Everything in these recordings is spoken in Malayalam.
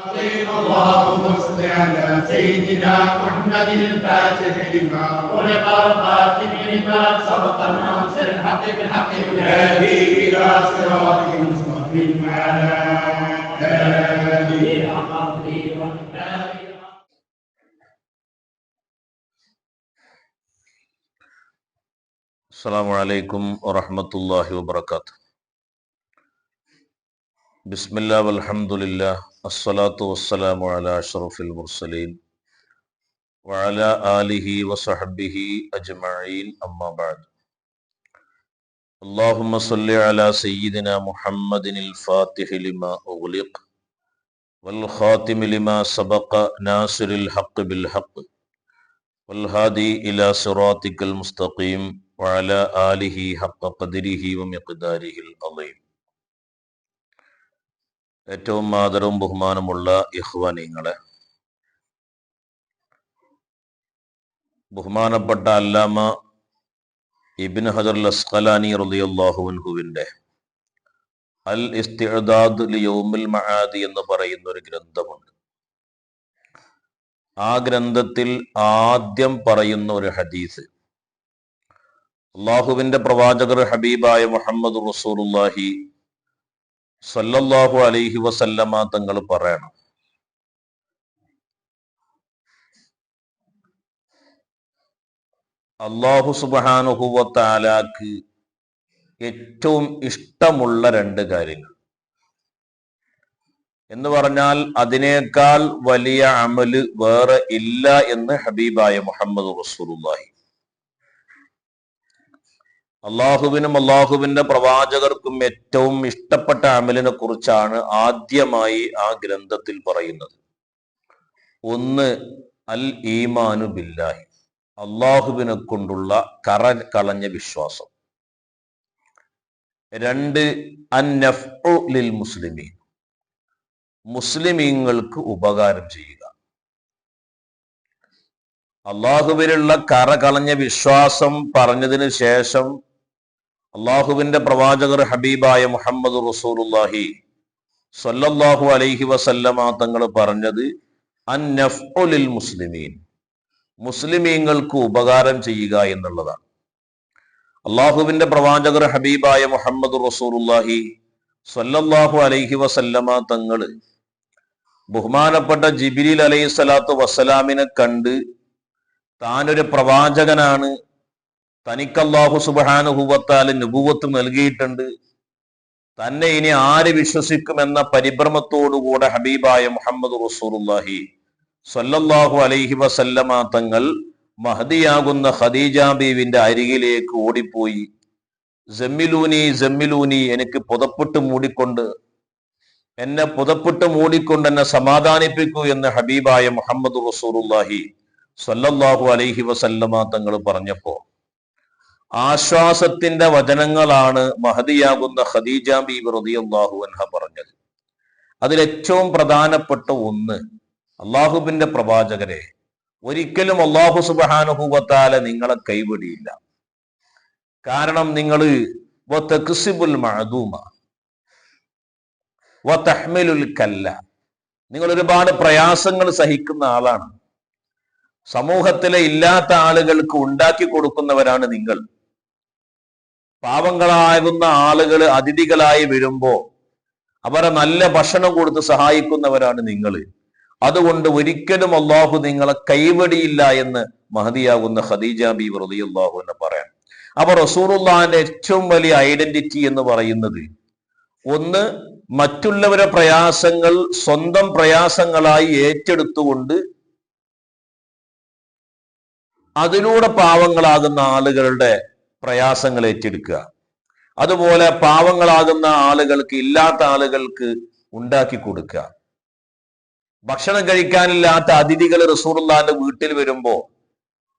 اللهم صل على سيدنا محمد الفاتح لما خلق الخاتم لما سبق الناصر الحق بالحق والهادي الى صراطك المستقيم وعلى اله حق قدره ومقداره. السلام عليكم ورحمة الله وبركاته. بسم الله والحمد لله الصلاة والسلام على أشرف المرسلين وعلى آله وصحبه أجمعين أما بعد. اللهم صل على سيدنا محمد الفاتح لما أغلق والخاتم لما سبق ناصر الحق بالحق والهادي إلى صراطك المستقيم وعلى آله حق قدره ومقداره العظيم. ഏറ്റവും ആദരവും ബഹുമാനമുള്ള ഇഖ്വാനിങ്ങളെ, ബഹുമാനപ്പെട്ട അല്ലാമ ഇബ്നു ഹജർ അസ്ഖലാനി റളിയല്ലാഹു അൻഹുവിന്റെ അൽ ഇസ്തിഅദാദ് ലിയൗമിൽ മആദി എന്ന് പറയുന്ന ഒരു ഗ്രന്ഥമുണ്ട്. ആ ഗ്രന്ഥത്തിൽ ആദ്യം പറയുന്ന ഒരു ഹദീസ് അള്ളാഹുവിന്റെ പ്രവാചകർ ഹബീബായ മുഹമ്മദ് റസൂലുള്ളാഹി സല്ലല്ലാഹു അലൈഹി വസല്ലമ തങ്ങൾ പറയണം, അല്ലാഹു സുബ്ഹാനഹു വ തആലാക്ക് ഏറ്റവും ഇഷ്ടമുള്ള രണ്ട് കാര്യങ്ങൾ എന്ന് പറഞ്ഞാൽ അതിനേക്കാൾ വലിയ അമല് വേറെ ഇല്ല എന്ന് ഹബീബായ മുഹമ്മദ് റസൂലുള്ളാഹി. അള്ളാഹുവിനും അള്ളാഹുവിന്റെ പ്രവാചകർക്കും ഏറ്റവും ഇഷ്ടപ്പെട്ട അമലിനെ കുറിച്ചാണ് ആദ്യമായി ആ ഗ്രന്ഥത്തിൽ പറയുന്നത്. ഒന്ന്, അൽ ഈമാനു ബില്ലാഹി, അള്ളാഹുവിനെ കൊണ്ടുള്ള കളഞ്ഞ വിശ്വാസം. രണ്ട്, അൻ നഫ്ഉ ലിൽ മുസ്ലിമീൻ, മുസ്ലിമീങ്ങൾക്ക് ഉപകാരം ചെയ്യുക. അള്ളാഹുവിലുള്ള കളഞ്ഞ വിശ്വാസം പറഞ്ഞതിന് ശേഷം അള്ളാഹുവിന്റെ പ്രവാചകർ ഹബീബായ മുഹമ്മദ് റസൂലുള്ളാഹി സ്വല്ലല്ലാഹു അലൈഹി വസല്ലമ തങ്ങൾ പറഞ്ഞത് അൻ നഫ്ഉ ലിൽ മുസ്ലിമീൻ, മുസ്ലിമീങ്ങൾക്ക് ഉപകാരം ചെയ്യുക എന്നുള്ളതാണ്. അള്ളാഹുവിന്റെ പ്രവാചകർ ഹബീബായ മുഹമ്മദ് റസൂലുള്ളാഹി സ്വല്ലല്ലാഹു അലൈഹി വസല്ലമ തങ്ങൾ ബഹുമാനപ്പെട്ട ജിബ്രീൽ അലൈഹി സ്വലാത്തു വസ്സലാമിനെ കണ്ട് താനൊരു പ്രവാചകനാണ്, തനിക്ക് അല്ലാഹു സുബ്ഹാനഹു വ തആല നബുവത്ത് നൽകിയിട്ടുണ്ട്, തന്നെ ഇനി ആര് വിശ്വസിക്കുമെന്ന പരിഭ്രമത്തോടുകൂടെ ഹബീബായ മുഹമ്മദ് റസൂലുള്ളാഹി സ്വല്ലല്ലാഹു അലൈഹി വസല്ലമ തങ്ങൾ മഹദിയാകുന്ന ഖദീജ ബീവിന്റെ അരികിലേക്ക് ഓടിപ്പോയി, ജമ്മിലൂനി ജമ്മിലൂനി, എനിക്ക് പുതപ്പിട്ട് മൂടിക്കൊണ്ട് എന്നെ സമാധാനിപ്പിക്കൂ എന്ന് ഹബീബായ മുഹമ്മദ് റസൂലുള്ളാഹി സ്വല്ലല്ലാഹു അലൈഹി വസല്ലമ തങ്ങൾ പറഞ്ഞപ്പോ ആശ്വാസത്തിന്റെ വചനങ്ങളാണ് മഹദിയാകുന്ന ഖദീജ ബീവി റളിയല്ലാഹു അൻഹ പറഞ്ഞത്. അതിലേറ്റവും പ്രധാനപ്പെട്ട ഒന്ന്, അള്ളാഹുവിന്റെ പ്രവാചകരെ, ഒരിക്കലും അല്ലാഹു സുബ്ഹാനഹു വ തആല നിങ്ങളെ കൈവിടിയില്ല. കാരണം നിങ്ങൾ വതക്സിബുൽ മഅദൂമ വതഹ്മിലുൽ കല്ല, നിങ്ങൾ ഒരുപാട് പ്രയാസങ്ങൾ സഹിക്കുന്ന ആളാണ്. സമൂഹത്തിലെ ഇല്ലാത്ത ആളുകൾക്ക് ഉണ്ടാക്കി കൊടുക്കുന്നവരാണ് നിങ്ങൾ. പാവങ്ങളാകുന്ന ആളുകൾ അതിഥികളായി വരുമ്പോ അവരെ നല്ല ഭക്ഷണം കൊടുത്ത് സഹായിക്കുന്നവരാണ് നിങ്ങൾ. അതുകൊണ്ട് ഒരിക്കലും അള്ളാഹു നിങ്ങളെ കൈവടിയില്ല എന്ന് മഹദിയാകുന്ന ഖദീജ ബീവി റളിയല്ലാഹു അൻഹ പറയാം. അപ്പൊ റസൂലുള്ളാഹിന്റെ ഏറ്റവും വലിയ ഐഡന്റിറ്റി എന്ന് പറയുന്നത്, ഒന്ന്, മറ്റുള്ളവരുടെ പ്രയാസങ്ങൾ സ്വന്തം പ്രയാസങ്ങളായി ഏറ്റെടുത്തുകൊണ്ട് അതിലൂടെ പാവങ്ങളാകുന്ന ആളുകളുടെ പ്രയാസങ്ങൾ ഏറ്റെടുക്കുക. അതുപോലെ പാവങ്ങളാകുന്ന ആളുകൾക്ക്, ഇല്ലാത്ത ആളുകൾക്ക് ഉണ്ടാക്കി കൊടുക്കുക. ഭക്ഷണം കഴിക്കാനില്ലാത്ത അതിഥികൾ റസൂലുള്ളാഹിന്റെ വീട്ടിൽ വരുമ്പോ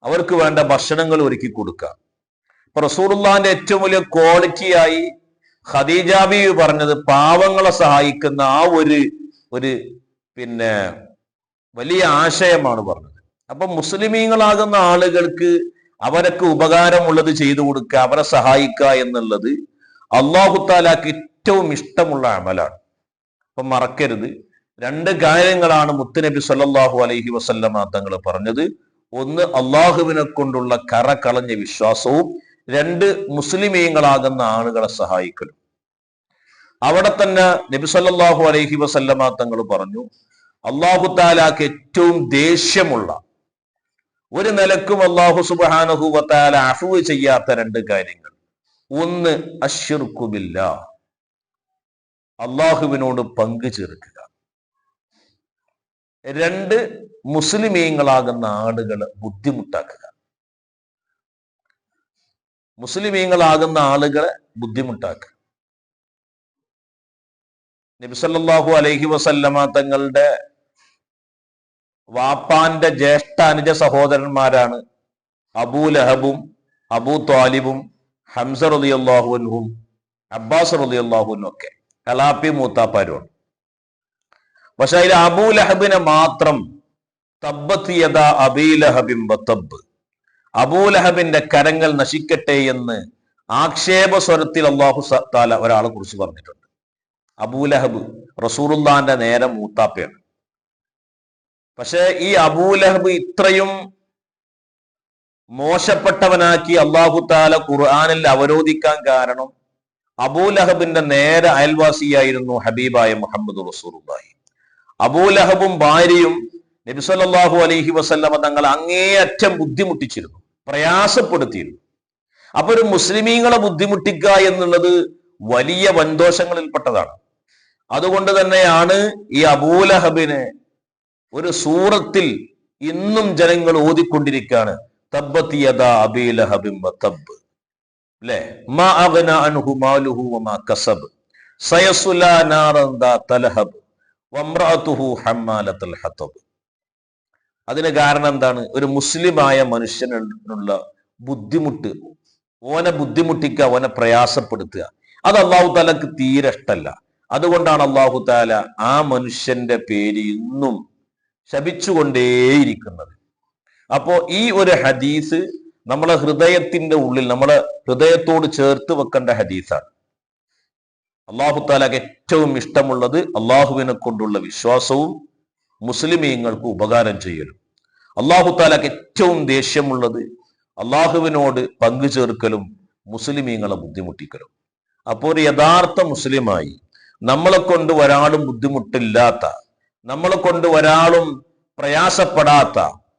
അവർക്ക് വേണ്ട ഭക്ഷണങ്ങൾ ഒരുക്കി കൊടുക്കുക. ഇപ്പൊ റസൂലുള്ളാഹിന്റെ ഏറ്റവും വലിയ ക്വാളിറ്റിയായി ഖദീജ ബീവി പറഞ്ഞത് പാവങ്ങളെ സഹായിക്കുന്ന ആ ഒരു വലിയ ആശയമാണ് പറഞ്ഞത്. അപ്പൊ മുസ്ലിമീങ്ങളാകുന്ന ആളുകൾക്ക് അവരൊക്കെ ഉപകാരമുള്ളത് ചെയ്തു കൊടുക്കുക, അവരെ സഹായിക്കുക എന്നുള്ളത് അല്ലാഹു തആലക്ക് ഏറ്റവും ഇഷ്ടമുള്ള അമലാണ്. അപ്പൊ മറക്കരുത്, രണ്ട് കാര്യങ്ങളാണ് മുത്തുനബി സല്ലല്ലാഹു അലൈഹി വസല്ലമ തങ്ങൾ പറഞ്ഞത്. ഒന്ന്, അള്ളാഹുവിനെ കൊണ്ടുള്ള കറ കളഞ്ഞ വിശ്വാസവും, രണ്ട്, മുസ്ലിമീങ്ങളാകുന്ന ആളുകളെ സഹായിക്കലും. അവിടെ തന്നെ നബി സല്ലല്ലാഹു അലൈഹി വസല്ലമ തങ്ങൾ പറഞ്ഞു, അള്ളാഹു തആലക്ക് ഏറ്റവും ദേഷ്യമുള്ള, ഒരു നിലക്കും അള്ളാഹു സുബ്ഹാനഹു വ തആല അഫ്വ് ചെയ്യാത്ത രണ്ട് കാര്യങ്ങൾ. ഒന്ന്, അശ്ശിർക്കു ബില്ലാഹ്, അള്ളാഹുവിനോട് പങ്കു ചേർക്കുക. രണ്ട്, മുസ്ലിമീങ്ങളാകുന്ന ആളുകളെ ബുദ്ധിമുട്ടാക്കുക. മുസ്ലിമീങ്ങളാകുന്ന ആളുകളെ ബുദ്ധിമുട്ടാക്കുക. നബി സല്ലല്ലാഹു അലൈഹി വസല്ലമ തങ്ങളുടെ വാപ്പാന്റെ ജ്യേഷ്ഠ അനുജ സഹോദരന്മാരാണ് അബൂ ലഹബും അബൂ ത്വാലിബും ഹംസ റളിയല്ലാഹു അൻഹും അബ്ബാസ് റളിയല്ലാഹു അൻഹും ഒക്കെ കലാപ്പി മൂത്താപ്പാരുമാണ്. പക്ഷെ അതിൽ അബൂ ലഹബിനെ മാത്രം തബ്ബത് യദാ അബീ ലഹബിൻ വതബ്ബ്, അബൂ ലഹബിന്റെ കരങ്ങൾ നശിക്കട്ടെ എന്ന് ആക്ഷേപ സ്വരത്തിൽ അല്ലാഹു തആല ഒരാളെ കുറിച്ച് പറഞ്ഞിട്ടുണ്ട്. അബൂ ലഹബ് റസൂലുള്ളാഹിന്റെ നേരെ മൂത്താപ്പയാണ്. പക്ഷെ ഈ അബൂ ലഹബ് ഇത്രയും മോശപ്പെട്ടവനാക്കി അല്ലാഹു തആല ഖുർആനിൽ അവരോധിക്കാൻ കാരണം അബൂ ലഹബിന്റെ നേരെ അയൽവാസിയായിരുന്നു ഹബീബായ മുഹമ്മദ് റസൂലുള്ളാഹി. അബൂ ലഹബും ഭാര്യയും നബി സല്ലല്ലാഹു അലൈഹി വസല്ലമ തങ്ങൾ അങ്ങേയറ്റം ബുദ്ധിമുട്ടിച്ചിരുന്നു, പ്രയാസപ്പെടുത്തിയിരുന്നു. അപ്പൊ ഒരു മുസ്ലിമീങ്ങളെ ബുദ്ധിമുട്ടിക്കുക എന്നുള്ളത് വലിയ വൻദോഷങ്ങളിൽപ്പെട്ടതാണ്. അതുകൊണ്ട് തന്നെയാണ് ഈ അബൂ ലഹബിനെ ഒരു സൂറത്തിൽ ഇന്നും ജനങ്ങൾ ഓതിക്കൊണ്ടിരിക്കുകയാണ്, തബ്ബത് യദാ അബീ ലഹബിൻ വതബ്ബ്, അല്ലേ, മാ അഗ്നാ അൻഹു മാലുഹു വമാ കസബ് സയസ്ലാ നാറൻ ദാത ലഹബ് വംറഅതുഹു ഹമ്മാലത്തുൽ ഹതബ്. അതിന് കാരണം എന്താണ്? ഒരു മുസ്ലിമായ മനുഷ്യനുള്ള ബുദ്ധിമുട്ട്, ഓനെ ബുദ്ധിമുട്ടിക്കുക, ഓനെ പ്രയാസപ്പെടുത്തുക, അത് അല്ലാഹു തആലക്ക് തീരെ ഇഷ്ടമല്ല. അതുകൊണ്ടാണ് അല്ലാഹു തആല ആ മനുഷ്യന്റെ പേര് ഇന്നും ശപിച്ചുകൊണ്ടേയിരിക്കുന്നത്. അപ്പോ ഈ ഒരു ഹദീസ് നമ്മളെ ഹൃദയത്തിന്റെ ഉള്ളിൽ, നമ്മളെ ഹൃദയത്തോട് ചേർത്ത് വെക്കേണ്ട ഹദീസാണ്. അല്ലാഹു തആലക്ക് ഏറ്റവും ഇഷ്ടമുള്ളത് അള്ളാഹുവിനെ കൊണ്ടുള്ള വിശ്വാസവും മുസ്ലിമീങ്ങൾക്ക് ഉപകാരം ചെയ്യലും. അല്ലാഹു തആലക്ക് ഏറ്റവും ദേഷ്യമുള്ളത് അള്ളാഹുവിനോട് പങ്കു ചേർക്കലും മുസ്ലിമീങ്ങളെ ബുദ്ധിമുട്ടിക്കലും. അപ്പോൾ ഒരു യഥാർത്ഥ മുസ്ലിമായി നമ്മളെ കൊണ്ട് ഒരാളും ബുദ്ധിമുട്ടില്ലാത്ത, നമ്മളെ കൊണ്ട് ഒരാളും പ്രയാസപ്പെടാത്ത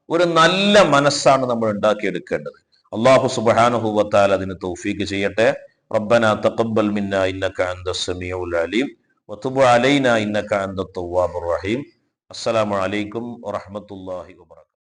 ഒരു നല്ല മനസ്സാണ് നമ്മൾ ഉണ്ടാക്കിയെടുക്കേണ്ടത്. അല്ലാഹു സുബ്ഹാനഹു വ തആല അതിന് തൗഫീഖ് ചെയ്യട്ടെ. റബ്ബനാ തഖബ്ബൽ മിന്നാ ഇന്നക അൻതസ് സമീഉൽ അലീം വതുബ് അലൈനാ ഇന്നക അൻതത് തവ്വാബുർ റഹീം. അസ്സലാമു അലൈക്കും വറഹ്മത്തുള്ളാഹി വബറകാതുഹു.